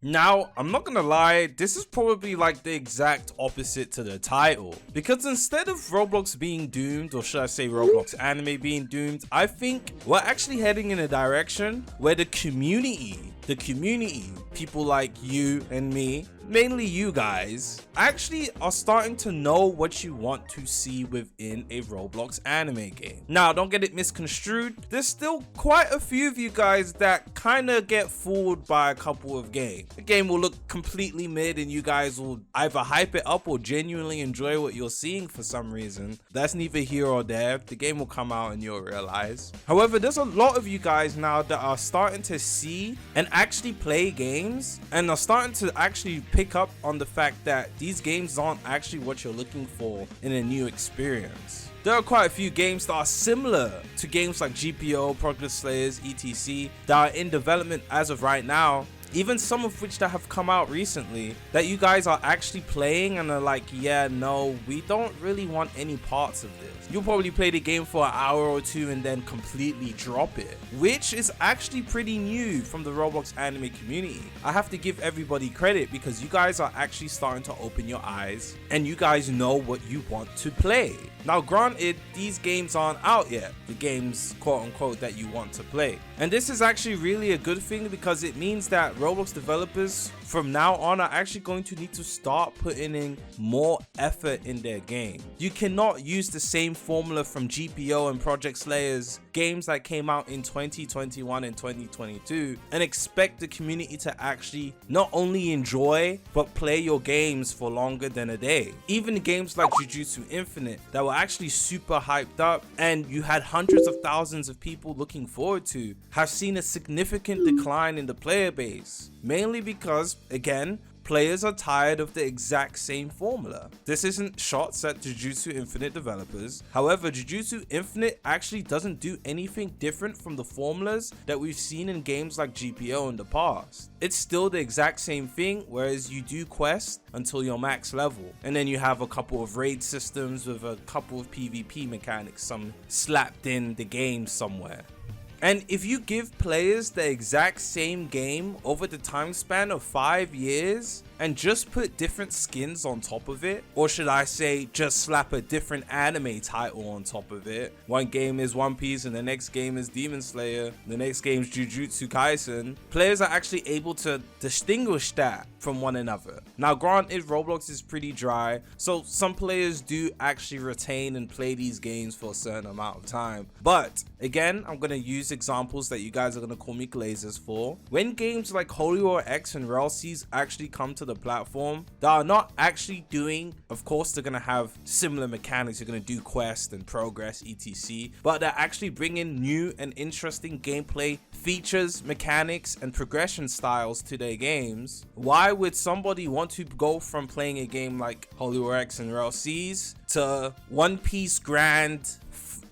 Now, I'm not gonna lie, this is probably like the exact opposite to the title. Because instead of Roblox being doomed, or should I say Roblox anime being doomed, I think we're actually heading in a direction where the community, people like you and me, mainly you guys, actually are starting to know what you want to see within a Roblox anime game. Now, don't get it misconstrued. There's still quite a few of you guys that kind of get fooled by a couple of games. The game will look completely mid and you guys will either hype it up or genuinely enjoy what you're seeing for some reason. That's neither here or there. The game will come out and you'll realize. However, there's a lot of you guys now that are starting to see and actually play games and are starting to actually pick up on the fact that these games aren't actually what you're looking for in a new experience. There are quite a few games that are similar to games like GPO, Progress Slayers, etc. that are in development as of right now, even some of which that have come out recently that you guys are actually playing and are like, yeah, no, we don't really want any parts of this. You'll probably play the game for an hour or two and then completely drop it, which is actually pretty new from the Roblox anime community. I have to give everybody credit because you guys are actually starting to open your eyes and you guys know what you want to play. Now, granted, these games aren't out yet, the games quote unquote that you want to play. And this is actually really a good thing because it means that Roblox developers from now on are actually going to need to start putting in more effort in their game. You cannot use the same formula from GPO and Project Slayers, games that came out in 2021 and 2022, and expect the community to actually not only enjoy but play your games for longer than a day. Even games like Jujutsu Infinite that were actually super hyped up and you had hundreds of thousands of people looking forward to have seen a significant decline in the player base, mainly because, again, players are tired of the exact same formula. This isn't shots at Jujutsu Infinite developers. However, Jujutsu Infinite actually doesn't do anything different from the formulas that we've seen in games like GPO in the past. It's still the exact same thing, whereas you do quest until you're max level, and then you have a couple of raid systems with a couple of PvP mechanics, some slapped in the game somewhere. And if you give players the exact same game over the time span of 5 years and just put different skins on top of it, or should I say just slap a different anime title on top of it, one game is One Piece and the next game is Demon Slayer, the next game is Jujutsu Kaisen, players are actually able to distinguish that from one another. Now, granted, Roblox is pretty dry, so some players do actually retain and play these games for a certain amount of time. But again, I'm going to use examples that you guys are going to call me glazers for. When games like Overused and Revolveragz actually come to the platform, they are not actually doing, of course they're going to have similar mechanics, you're going to do quest and progress etc, but they're actually bringing new and interesting gameplay features, mechanics and progression styles to their games. Why would somebody want to go from playing a game like Overused and Revolveragz to One Piece Grand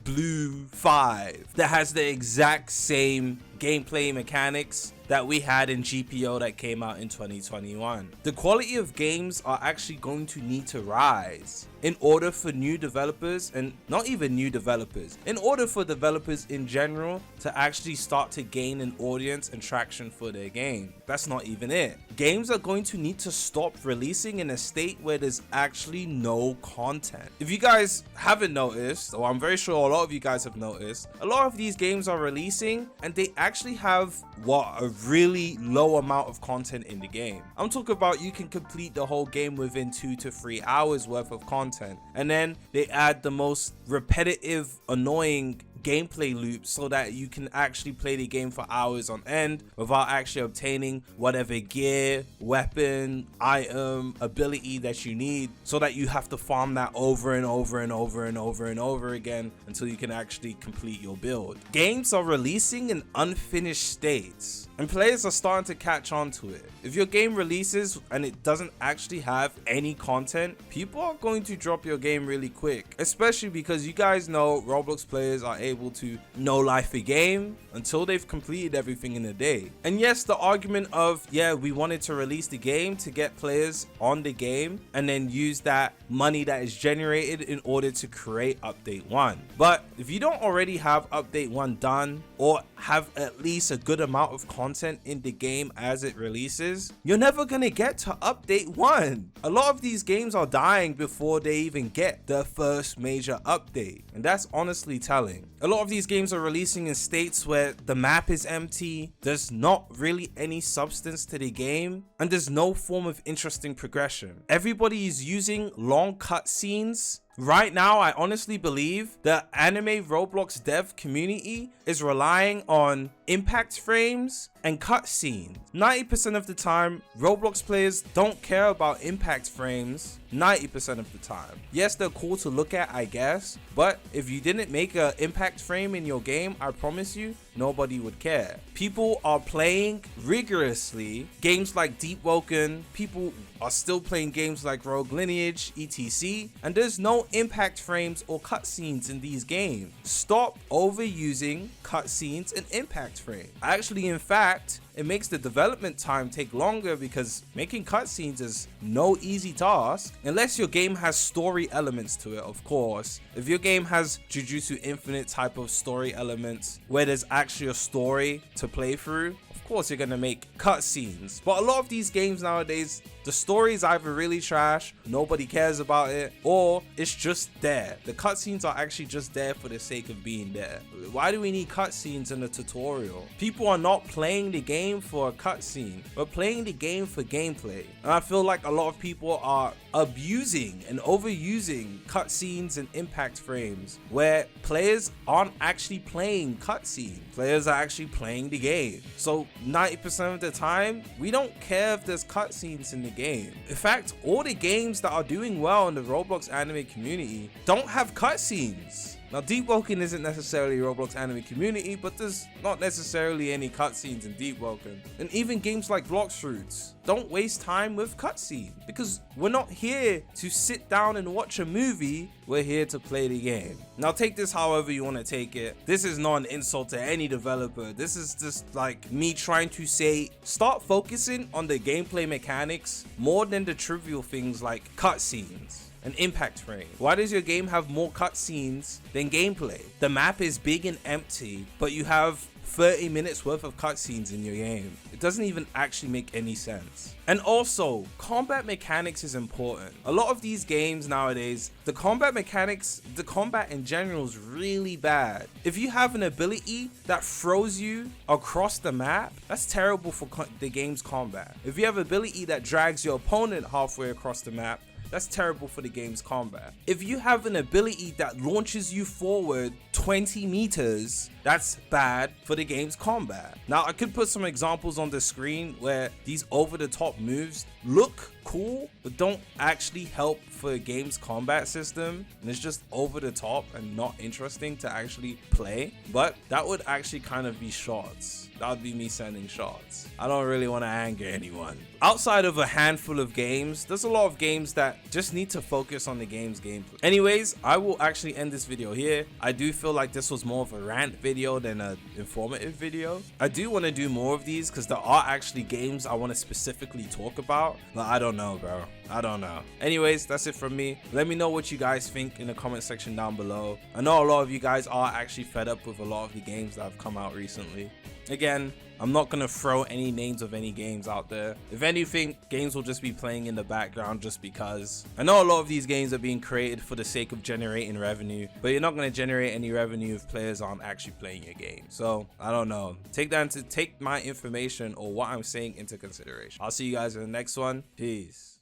Blue 5 that has the exact same gameplay mechanics that we had in GPO that came out in 2021? The quality of games are actually going to need to rise in order for new developers, and not even new developers, in order for developers in general to actually start to gain an audience and traction for their game. That's not even it. Games are going to need to stop releasing in a state where there's actually no content. If you guys haven't noticed, or I'm very sure a lot of you guys have noticed, a lot of these games are releasing and they actually have a really low amount of content in the game. I'm talking about you can complete the whole game within 2 to 3 hours worth of content, and then they add the most repetitive, annoying gameplay loops so that you can actually play the game for hours on end without actually obtaining whatever gear, weapon, item, ability that you need, so that you have to farm that over and over and over and over and over again until you can actually complete your build. Games are releasing in unfinished states and players are starting to catch on to it. If your game releases and it doesn't actually have any content, people are going to drop your game really quick, especially because you guys know Roblox players are able able to no life a game until they've completed everything in a day. And yes, the argument of, yeah, we wanted to release the game to get players on the game and then use that money that is generated in order to create update 1. But if you don't already have update 1 done, or have at least a good amount of content in the game as it releases, you're never gonna get to update 1. A lot of these games are dying before they even get their first major update, and that's honestly telling. A lot of these games are releasing in states where the map is empty, there's not really any substance to the game, and there's no form of interesting progression. Everybody is using long cutscenes. Right now, I honestly believe the anime Roblox dev community is relying on impact frames and cutscenes. 90% of the time, Roblox players don't care about impact frames 90% of the time. Yes, they're cool to look at, I guess, but if you didn't make an impact frame in your game, I promise you, nobody would care. People are playing rigorously games like Deep Woken, people are still playing games like Rogue Lineage, etc. And there's no impact frames or cutscenes in these games. Stop overusing cutscenes and impact frames. Actually, in fact, it makes the development time take longer because making cutscenes is no easy task unless your game has story elements to it, of course. If your game has Jujutsu Infinite type of story elements where there's actually a story to play through, of course you're gonna make cutscenes. But a lot of these games nowadays, the story is either really trash, nobody cares about it, or it's just there. The cutscenes are actually just there for the sake of being there. Why do we need cutscenes in a tutorial? People are not playing the game for a cutscene, we're playing the game for gameplay. And I feel like a lot of people are abusing and overusing cutscenes and impact frames where players aren't actually playing cutscenes. Players are actually playing the game. So 90% of the time, we don't care if there's cutscenes in the game. In fact, all the games that are doing well in the Roblox anime community don't have cutscenes. Now, Deep Woken isn't necessarily Roblox anime community, but there's not necessarily any cutscenes in Deep Woken. And even games like Bloxfruits don't waste time with cutscenes because we're not here to sit down and watch a movie, we're here to play the game. Now, take this however you want to take it. This is not an insult to any developer. This is just like me trying to say, start focusing on the gameplay mechanics more than the trivial things like cutscenes. An impact frame. Why does your game have more cutscenes than gameplay? The map is big and empty, but you have 30 minutes worth of cutscenes in your game. It doesn't even actually make any sense. And also, combat mechanics is important. A lot of these games nowadays, the combat mechanics, the combat in general is really bad. If you have an ability that throws you across the map, that's terrible for the game's combat. If you have an ability that drags your opponent halfway across the map, that's terrible for the game's combat. If you have an ability that launches you forward 20 meters, that's bad for the game's combat. Now, I could put some examples on the screen where these over-the-top moves look cool, but don't actually help for the game's combat system, and it's just over the top and not interesting to actually play. But that would actually kind of be shots. That would be me sending shots. I don't really want to anger anyone. Outside of a handful of games, there's a lot of games that just need to focus on the game's gameplay. Anyways, I will actually end this video here. I do feel like this was more of a rant video than an informative video. I do want to do more of these because there are actually games I want to specifically talk about, but I don't know, bro. I don't know. Anyways, that's it from me. Let me know what you guys think in the comment section down below. I know a lot of you guys are actually fed up with a lot of the games that have come out recently. Again, I'm not gonna throw any names of any games out there. If anything, games will just be playing in the background just because. I know a lot of these games are being created for the sake of generating revenue, but you're not gonna generate any revenue if players aren't actually playing your game. So I don't know. Take my information or what I'm saying into consideration. I'll see you guys in the next one. Peace.